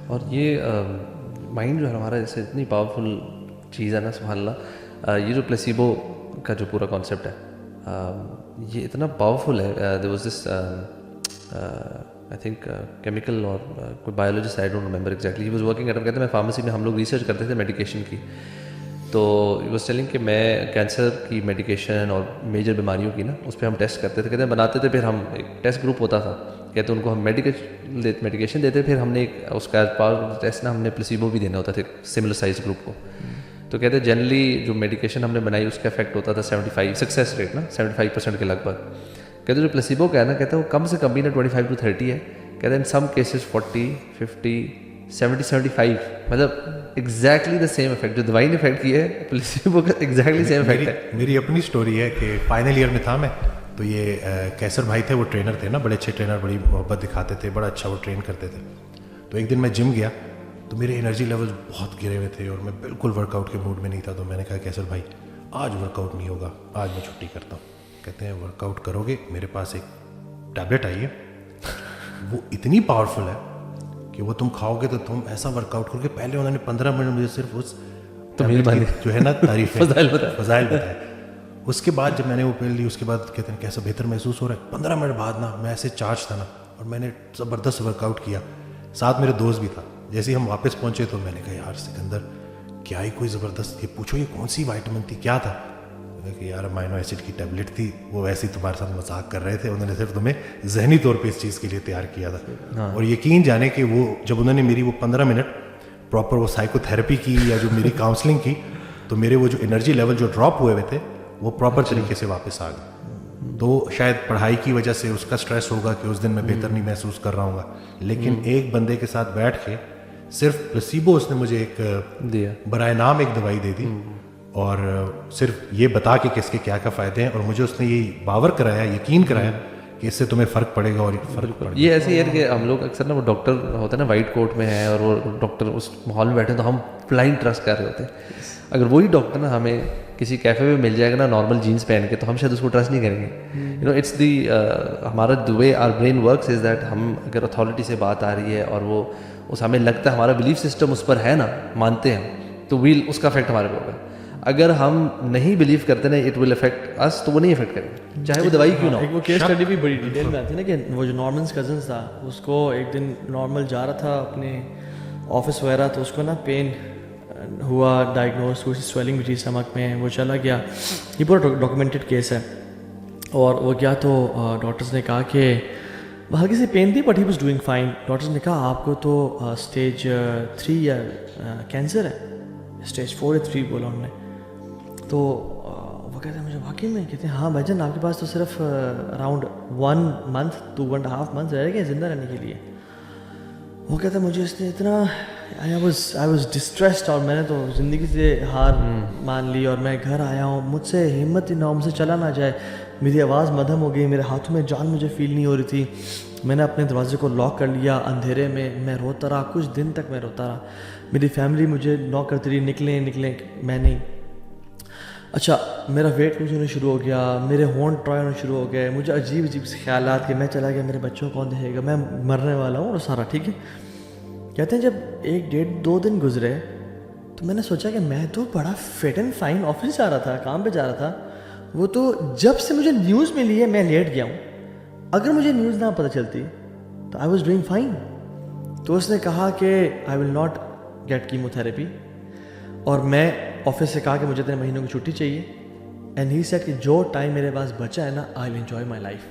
اور یہ مائنڈ جو ہے ہمارا جیسے اتنی پاورفل چیز ہے نا سبحان اللہ. یہ جو پلیسیبو کا جو پورا کانسیپٹ ہے یہ اتنا پاورفل ہے. There was this I think chemical اور کوئی biologist I don't remember exactly he was working at. کہتے ہیں میں فارمیسی میں ہم لوگ ریسرچ کرتے تھے میڈیکیشن کی, تو ہی واز ٹیلنگ کہ میں کینسر کی میڈیکیشن اور میجر بیماریوں کی نا اس پہ ہم ٹیسٹ کرتے تھے. کہتے ہیں بناتے تھے, پھر ہم ایک ٹیسٹ گروپ ہوتا تھا, کہتے ہیں ان کو ہم میڈیکیشن دیتے, پھر ہم نے ایک اس کا پاور ٹیسٹ نا ہم نے پلیسیبو بھی دینا ہوتا تھا سملر سائز گروپ کو. تو کہتے ہیں جنرلی جو میڈیکیشن ہم نے بنائی اس کا افیکٹ ہوتا تھا 75 سکسیس ریٹ نا 75% کے لگ بھگ. کہتے ہیں جو پلیسیبو کا ہے نا کہتے ہیں وہ کم سے کم بھی نا 25 to 30 ہے. کہتے ہیں ان سم کیسز 40 50 70 75 مطلب ایگزیکٹلی دا سیم افیکٹ جو دوائی نے افیکٹ کی ہے پلیسیبو کا ایگزیکٹلی سیم افیکٹ ہے. میری اپنی اسٹوری ہے کہ فائنل ایئر میں تھا میں, تو یہ کیسر بھائی تھے, وہ ٹرینر تھے نا, بڑے اچھے ٹرینر, بڑی محبت دکھاتے تھے, بڑا اچھا وہ ٹرین کرتے تھے. تو ایک دن میں جم گیا تو میرے انرجی لیول بہت گرے ہوئے تھے اور میں بالکل ورک آؤٹ کے موڈ میں نہیں تھا. تو میں نے کہا کیسر بھائی آج ورک آؤٹ نہیں ہوگا, آج میں چھٹی کرتا ہوں. کہتے ہیں ورک آؤٹ کرو گے, میرے پاس ایک ٹیبلٹ آئی ہے, وہ اتنی پاورفل ہے کہ وہ تم کھاؤ گے تو تم ایسا ورک آؤٹ کرو گے. پہلے انہوں نے 15 منٹ مجھے صرف اس جو ہے نا تعریف فضائل بتائے. اس کے بعد جب میں نے وہ پی لی اس کے بعد کہتے ہیں کیسا بہتر محسوس ہو رہا ہے. 15 منٹ بعد نا میں ایسے چارج تھا نا, اور میں نے زبردست ورک آؤٹ کیا. ساتھ میرے دوست بھی تھا. جیسے ہی ہم واپس پہنچے تو میں نے کہا یار سکندر کیا ہی کوئی زبردست, یہ پوچھو یہ کون سی وائٹامن تھی, کیا تھا؟ کہ یار امائنو ایسڈ کی ٹیبلٹ تھی, وہ ویسے ہی تمہارے ساتھ مذاق کر رہے تھے, انہوں نے صرف تمہیں ذہنی طور پہ اس چیز کے لیے تیار کیا تھا. اور یقین جانے کہ وہ جب انہوں نے میری وہ 15 منٹ پراپر وہ سائیکو تھراپی کی یا جو میری کاؤنسلنگ کی, تو میرے وہ جو انرجی لیول جو ڈراپ ہوئے ہوئے تھے وہ پراپر طریقے سے واپس آ گئے. تو شاید پڑھائی کی وجہ سے اس کا اسٹریس ہوگا کہ اس دن میں بہتر نہیں محسوس کر رہا ہوں گا, لیکن ایک بندے کے ساتھ بیٹھ کے صرف پلیسیبو اس نے مجھے ایک برائے نام ایک دوائی دے دی, اور صرف یہ بتا کہ کس کے کیا کیا فائدے ہیں, اور مجھے اس نے یہ باور کرایا, یقین کرایا کہ اس سے تمہیں فرق پڑے گا. اور فرق پڑے گا. یہ ایسے ہی ہے کہ ہم لوگ اکثر نا وہ ڈاکٹر ہوتا ہے نا وائٹ کوٹ میں ہے اور وہ ڈاکٹر اس ماحول میں بیٹھے تو ہم بلائنڈ ٹرسٹ کر رہے ہوتے ہیں. اگر وہی ڈاکٹر نا ہمیں کسی کیفے میں مل جائے گا نا نارمل جینس پہن کے, تو ہم شاید اس کو ٹرسٹ نہیں کریں گے. یو نو اٹس دی ہمارا the way our brain works is that ہم اگر اتھارٹی سے بات آ رہی ہے اور وہ اس ہمیں لگتا ہے ہمارا بلیف سسٹم اس پر ہے نا, مانتے ہیں, تو ویل اس کا افیکٹ ہمارے پہ ہوگا. اگر ہم نہیں بلیو کرتے نا اٹ ول افیکٹ اس, تو وہ نہیں افیکٹ کرے گا چاہے وہ دوائی کیوں نہ ہو. وہ کیس اسٹڈی بھی بڑی ڈیٹیل میں آتی ہے نا کہ وہ جو نارمنس کزنس تھا, اس کو ایک دن نارمل جا رہا تھا اپنے آفس وغیرہ, تو اس کو نا پین ہوا, ڈائگنوز ہوئی, سویلنگ بھی تھی اسٹمک میں, وہ چلا گیا. یہ پورا ڈاکومنٹڈ کیس ہے. اور وہ گیا تو ڈاکٹرز نے کہا کہ ہلکی سی پین تھی but he was doing fine. Doctors نے کہا آپ کو تو اسٹیج 3 یا کینسر ہے, اسٹیج 4 یا 3 بولا انہوں نے. تو وہ کہتے ہیں مجھے واقعی میں, کہتے ہیں ہاں بھائی جان آپ کے پاس تو صرف اراؤنڈ 1 month to 1.5 months رہ گئے زندہ رہنے کے لیے. وہ کہتے ہیں مجھے اس نے اتنا آئی واز ڈسٹریسڈ, اور میں نے تو زندگی سے ہار مان لی, اور میں گھر آیا ہوں, مجھ سے ہمت ہی نہ ہو, مجھ سے چلا نہ جائے, میری آواز مدھم ہو گئی, میرے ہاتھوں میں جان مجھے فیل نہیں ہو رہی تھی. میں نے اپنے دروازے کو لاک کر لیا اندھیرے میں روتا رہا, کچھ دن تک میں روتا رہا. میری فیملی مجھے ناک کرتی رہی نکلیں, میں نہیں. اچھا میرا ویٹ لوز ہونا شروع ہو گیا, میرے ہونٹ ٹرائی ہونا شروع ہو گئے, مجھے عجیب سے خیالات کہ میں چلا گیا, میرے بچوں کو کون دیکھے گا, میں مرنے والا ہوں, اور سارا ٹھیک ہے. کہتے ہیں جب 1-1.5-2 دن گزرے تو میں نے سوچا کہ میں تو بڑا فٹ اینڈ فائن آفس جا رہا تھا, کام پہ جا رہا تھا. وہ تو جب سے مجھے نیوز ملی ہے میں لیٹ گیا ہوں, اگر مجھے نیوز نہ پتہ چلتی تو آئی واز ڈوئنگ فائن. تو اس نے کہا کہ I will not get chemotherapy, اور میں آفس سے کہا کہ مجھے 3 مہینوں کی چھٹی چاہیے. اینڈ ہی سیڈ کہ جو ٹائم میرے پاس بچا ہے نا, I will enjoy my life,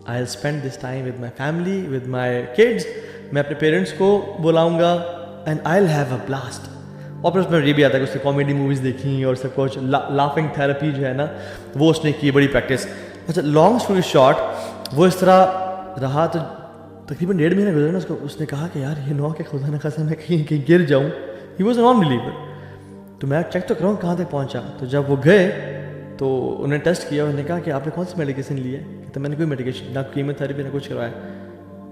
I will spend this time with my family, with my kids. میں اپنے پیرنٹس کو بلاؤں گا and I will have a blast. اور پھر اس میں یہ بھی آتا ہے کہ اس نے کامیڈی موویز دیکھی اور سب کچھ, لافنگ تھراپی جو ہے نا وہ اس نے کی, بڑی پریکٹس. اچھا لانگ اسٹوری شارٹ, وہ اس طرح رہا تو تقریباً 1.5 مہینہ گزرا نا. اس نے کہا کہ یار یہ نو کہ خدا نہ خاصا میں کہیں گر جاؤں. He was a non believer. تو میں چیک تو کروں کہاں تک پہنچا. تو جب وہ گئے تو انہوں نے ٹیسٹ کیا, انہوں نے کہا کہ آپ نے کون سی میڈیکیشن لی ہے. کہ میں نے کوئی میڈیکیشن نہ کیمو تھراپی نہ کچھ کروایا.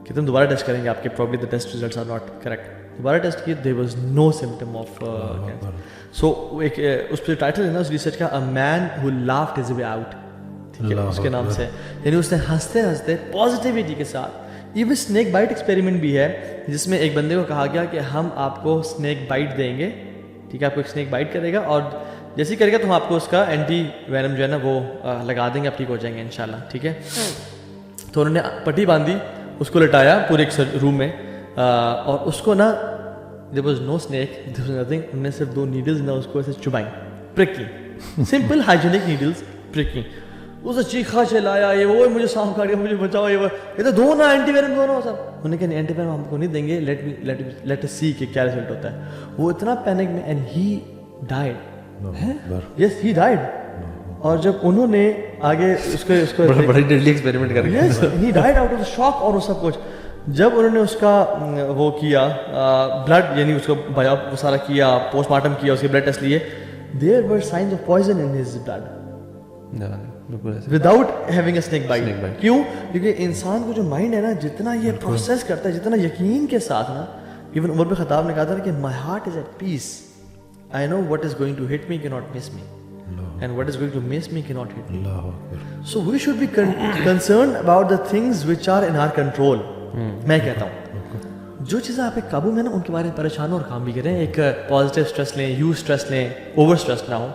کہ تم دوبارہ ٹیسٹ کریں گے, آپ کے probably the test results are not correct. دوبارہ ٹیسٹ کیے, there was no symptom of cancer. So ایک اس پہ ٹائٹل ہے نا اس ریسرچ کا, a man who laughed his way out, ٹھیک ہے اس کے نام سے. یعنی اس نے ہنستے ہنستے پازیٹیوٹی کے ساتھ ایون اسنیک بائٹ ایکسپیریمنٹ بھی ہے جس میں ایک بندے کو کہا گیا کہ ہم آپ کو اسنیک بائٹ دیں گے, ٹھیک ہے, آپ کو ایک اسنیک بائٹ کرے گا اور جیسے ہی کرے گا تو ہم آپ کو اس کا اینٹی وینم جو ہے نا وہ لگا دیں گے, آپ ٹھیک ہو جائیں گے انشاءاللہ, ٹھیک ہے. تو انہوں نے پٹی باندھی, اس کو لٹایا پورے ایک روم میں, اور اس کو نا there was no snake, there was nothing, انہوں نے صرف 2 نیڈلز نا اس کو ایسے چبائیں, پرک کی, سمپل ہائیجینک نیڈلز پرک کی. اسے چیخا چلایا, یہ وہ مجھے سانپ کاٹ گیا, مجھے بچاؤ, یہ وہ, یہ تو دو نا اینٹی وینم دونوں سر. انہوں نے کہا اینٹی وینم ہم کو نہیں دیں گے, لیٹ اس سی کہ کیا رزلٹ ہوتا ہے. وہ اتنا پینک میں, and he died, yes he died. اور جب انہوں نے آگے اس کو بڑی ڈیڈلی ایکسپیریمنٹ کر کے, yes he died out of shock اور وہ سب کچھ. جب انہوں نے اس کا وہ کیا بلڈ, یعنی اس کو وہ سارا کیا, پوسٹ مارٹم کیا, اس کے بلڈ ٹیسٹ لیے, there were signs of poison in his blood without having a snake bite. کیوں؟ کیونکہ انسان کو جو مائنڈ ہے نا, جتنا یہ پروسیس کرتا ہے, جتنا یقین کے ساتھ نا, ایون عمر بن خطاب نے کہا تھا کہ my heart is at peace, I know what is going to hit me کی not miss me, and what is going to miss me cannot hit me. So we should be concerned about the things which are in our control. میں کہتا ہوں جو چیزیں آپ کے قابو میں نا, ان کے بارے میں پریشان اور کام بھی کریں. ایک پازیٹیو اسٹریس لیں, یو اسٹریس لیں, اوور اسٹریس نہ ہو,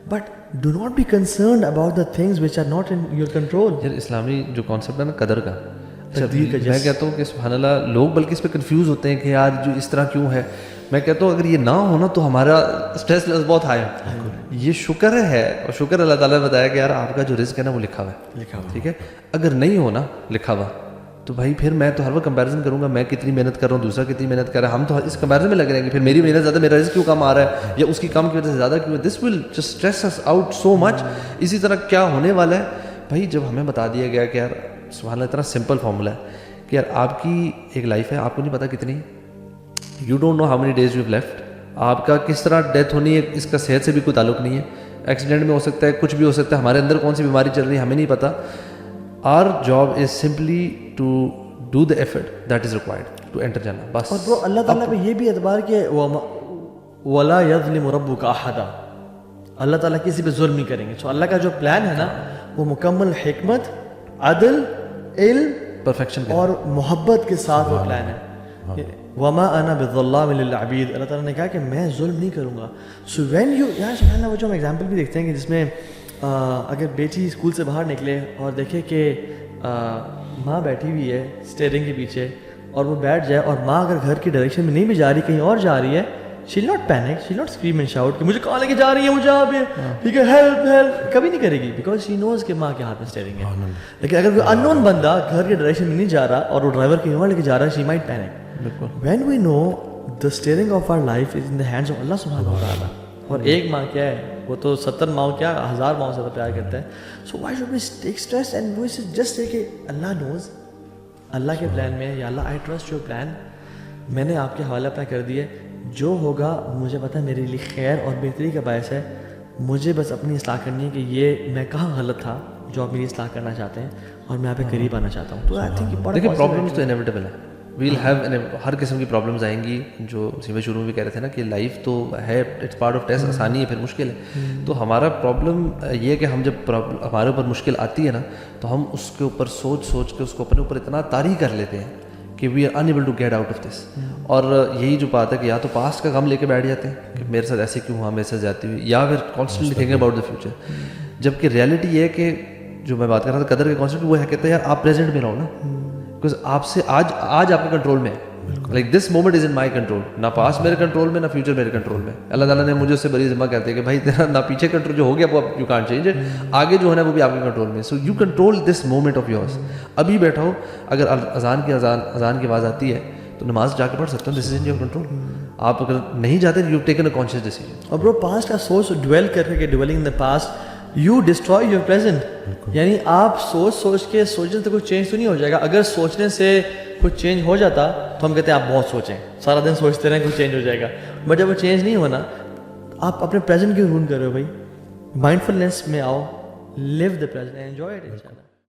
but do not be concerned about the things which are not in your control. یار اسلامی جو کانسیپٹ ہے نا قدر کا, میں کہتا ہوں کہ سبحان اللہ, لوگ بلکہ اس پہ کنفیوز ہوتے ہیں کہ یار جو اس طرح کیوں ہے. میں کہتا ہوں اگر یہ نہ ہونا تو ہمارا اسٹریس لیول بہت ہائی ہے. یہ شکر ہے, اور شکر اللہ تعالیٰ نے بتایا کہ یار آپ کا جو رزق ہے نا وہ لکھا ہوا ہے, ٹھیک ہے. اگر نہیں ہونا لکھا ہوا تو بھائی پھر میں تو ہر وقت کمپیریزن کروں گا, میں کتنی محنت کر رہا ہوں, دوسرا کتنی محنت کر رہا ہے, ہم تو اس کمپیریزن میں لگ رہے ہیں کہ پھر میری محنت زیادہ, میرا رزق کیوں کم آ رہا ہے, یا اس کی کم کی وجہ سے زیادہ کیوں ہے. This will just stress us out so much. اسی طرح کیا ہونے والا ہے بھائی, جب ہمیں بتا دیا گیا کہ یار سبحان اللہ اتنا سمپل فارمولا ہے کہ یار آپ کی ایک لائف ہے, آپ کو نہیں پتا کتنی, you don't know how many days you have left, آپ کا کس طرح ڈیتھ ہونی ہے اس کا صحت سے بھی کوئی تعلق نہیں ہے, ایکسیڈنٹ میں ہو سکتا ہے, کچھ بھی ہو سکتا ہے, ہمارے اندر کون سی بیماری چل رہی ہے ہمیں نہیں پتا. Our job is simply to do the effort that is required to enter جانا بس. اور برو اللہ تعالیٰ پہ یہ بھی اعتبار کہ ولا یظلم ربک احدا, اللہ تعالیٰ کسی پہ ظلم نہیں کریں گے. سو اللہ کا جو پلان ہے نا وہ مکمل حکمت, عدل, علم, پرفیکشن اور محبت کے ساتھ وہ پلان ہے. وما انا بظلام للعبید, اللہ تعالیٰ نے کہا کہ میں ظلم نہیں کروں گا. سو وین یو, یار سبحان اللہ, وہ جو ہم ایگزامپل بھی دیکھتے ہیں کہ جس میں اگر بیٹی اسکول سے باہر نکلے اور دیکھے کہ ماں بیٹھی ہوئی ہے اسٹیئرنگ کے پیچھے, اور وہ بیٹھ جائے, اور ماں اگر گھر کی ڈائریکشن میں نہیں بھی جا رہی, کہیں اور جا رہی ہے, she will not panic, she will not scream and shout کہ مجھے کہاں لے کے جا رہی ہے, مجھے آپ ٹھیک ہے ہیلپ ہیلپ, کبھی نہیں کرے گی, بیکاز شی نوز کہ ماں کے ہاتھ میں اسٹیئرنگ ہے. لیکن اگر کوئی ان نون بندہ گھر کے ڈائریکشن میں نہیں جا رہا اور وہ ڈرائیور کہیں اور لے کے جا رہا ہے, she might panic. When we know the steering of our life is in the hands of اللہ سبحانہ و تعالیٰ, اور ایک ماں کیا ہے, وہ تو 70 ماں کیا 1000 ماں سے پیار کرتا ہے. So why should we take stress and we just say کہ اللہ نوز, اللہ کے پلان میں, یا Allah I trust your plan, میں نے آپ کے حوالے اپنا کر دیا, جو ہوگا مجھے پتہ ہے میرے لیے خیر اور بہتری کا باعث ہے. مجھے بس اپنی اصلاح کرنی ہے کہ یہ میں کہاں غلط تھا جو آپ میری اصلاح کرنا چاہتے ہیں, اور میں آپ پہ قریب آنا چاہتا ہوں. تو آئی تھنک دیکھیں پرابلمس تو انیویٹیبل ہے, ویل ہیو, ہر قسم کی پرابلمس آئیں گی. جو سیوے شروع میں بھی کہہ رہے تھے نا کہ لائف تو ہے, اٹس پارٹ آف ٹیسٹ, آسانی ہے پھر مشکل ہے. تو ہمارا پرابلم یہ ہے کہ ہم جب ہمارے اوپر مشکل آتی ہے نا, تو ہم اس کے اوپر سوچ کے اس کو اپنے اوپر اتنا طاری کر لیتے ہیں کہ we are unable to get out of this. اور یہی جو بات ہے کہ یا تو پاسٹ کا غم لے کے بیٹھ جاتے ہیں کہ میرے ساتھ ایسے کیوں ہوا, میرے ساتھ جاتی ہوئی, یا پھر constantly thinking about the future. جبکہ ریئلٹی یہ ہے کہ جو میں بات کر رہا تھا قدر کے کانسیپٹ, وہ ہے کہتے ہیں یار آپ پریزنٹ میں رہو نا, بیکاز آپ سے آج آپ کے کنٹرول میں ہے. Like this moment is in my control, نہ پاسٹ میرے کنٹرول میں, نہ فیوچر میرے کنٹرول میں. اللہ تعالیٰ نے مجھے اس سے بڑی ذمہ کہتے ہیں کہ بھائی تیرا نہ پیچھے کنٹرول جو ہو گیا وہ یو کانٹ چینج اٹ, آگے جو ہونا ہے وہ بھی آپ کے کنٹرول میں. So you control this moment of yours. ابھی بیٹھا ہو, اگر اذان کی آواز آتی ہے تو نماز جا کے پڑھ سکتے ہو, دس از ان یور کنٹرول. آپ اگر نہیں جاتے you taken a conscious decision. اور برو پاسٹ کا سوچ ڈویل کر کے dwelling in the past you destroy your present. یعنی آپ سوچ کے سوچنے سے کوئی چینج تو نہیں ہو جائے گا. اگر سوچنے سے کچھ چینج ہو جاتا تو ہم کہتے ہیں آپ بہت سوچیں, سارا دن سوچتے رہیں کچھ چینج ہو جائے گا. بٹ جب وہ چینج نہیں ہونا, آپ اپنے پریزنٹ کیوں رون کر رہے ہو بھائی؟ مائنڈ فلنس میں آؤ, لیو دا پریزنٹ, انجوائے اٹ انشاءاللہ.